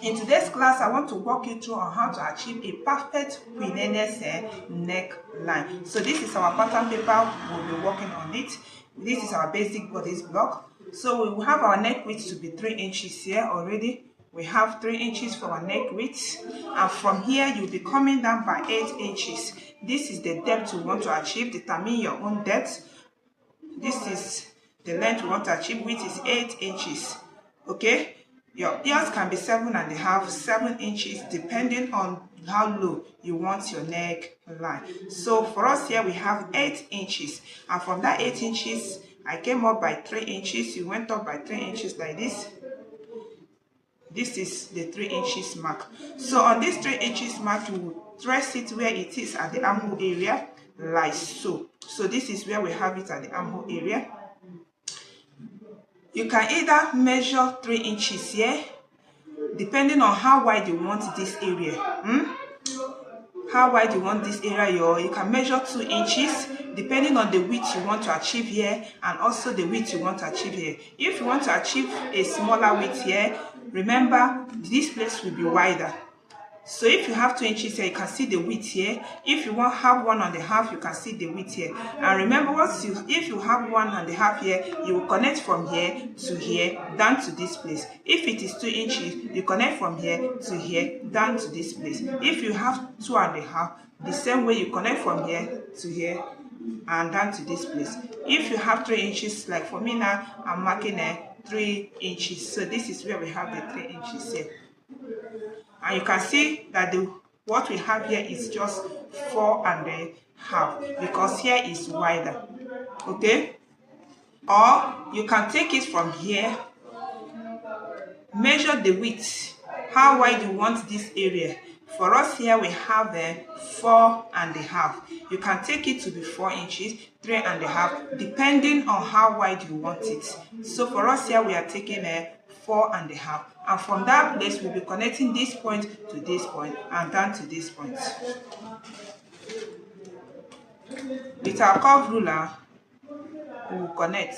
In today's class, I want to walk you through on how to achieve a perfect queen's neckline. So this is our pattern paper. We'll be working on it. This is our basic bodice block. So we will have our neck width to be 3 inches here already. We have 3 inches for our neck width, and from here you'll be coming down by 8 inches. This is the depth you want to achieve. Determine your own depth. This is the length you want to achieve, which is 8 inches. Okay, your ears can be 7.5, 7 inches, depending on how low you want your neck line. So for us here, we have 8 inches, and from that 8 inches, I came up by 3 inches. You went up by 3 inches like this. This is the 3 inches mark. So on this 3 inches mark, you will trace it where it is at the armhole area, like so. So this is where we have it at the armhole area. You can either measure 3 inches here, depending on how wide you want this area. How wide you want this area, or you can measure 2 inches, depending on the width you want to achieve here, and also the width you want to achieve here. If you want to achieve a smaller width here, remember this place will be wider. So if you have 2 inches here, you can see the width here. If you want have 1.5, you can see the width here. And remember, if you have 1.5 here, you will connect from here to here down to this place. If it is 2 inches, you connect from here to here down to this place. If you have 2.5, the same way you connect from here to here and down to this place. If you have 3 inches, like for me now, I'm marking 3 inches. So this is where we have the 3 inches here. And you can see that what we have here is just 4.5, because here is wider. Okay, or you can take it from here, measure the width, how wide you want this area. For us here, we have 4.5. You can take it to be 4 inches, 3.5, depending on how wide you want it. So for us here, we are taking 4.5, and from that place we'll be connecting this point to this point and down to this point. With our curve ruler, we will connect.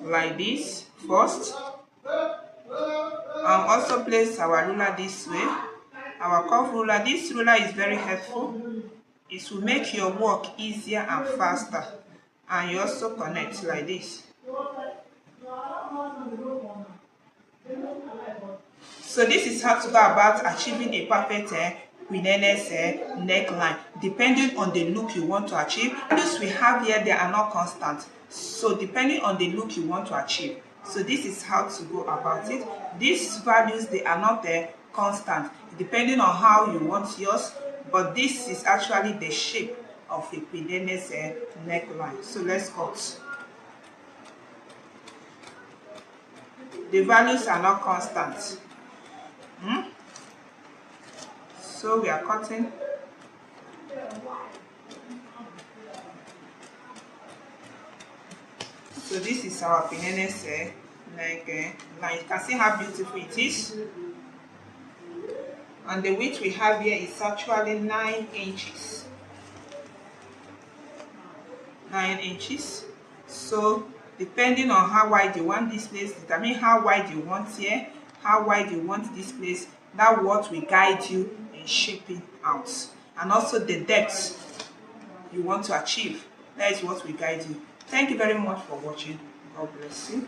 Like this first, and also place our ruler this way. Our curve ruler, this ruler is very helpful. It will make your work easier and faster. And you also connect like this. So this is how to go about achieving a perfect queen's neckline, depending on the look you want to achieve. The values we have here, they are not constant. So depending on the look you want to achieve. So this is how to go about it. These values, they are not constant, depending on how you want yours. But this is actually the shape of a queen's neckline. So let's cut. The values are not constant. So we are cutting. So this is our queen's neckline. You can see how beautiful it is. And the width we have here is actually 9 inches. 9 inches. So depending on how wide you want this place, determine how wide you want here, how wide you want this place. That's what will guide you in shaping out. And also the depth you want to achieve. That is what will guide you. Thank you very much for watching. God bless you.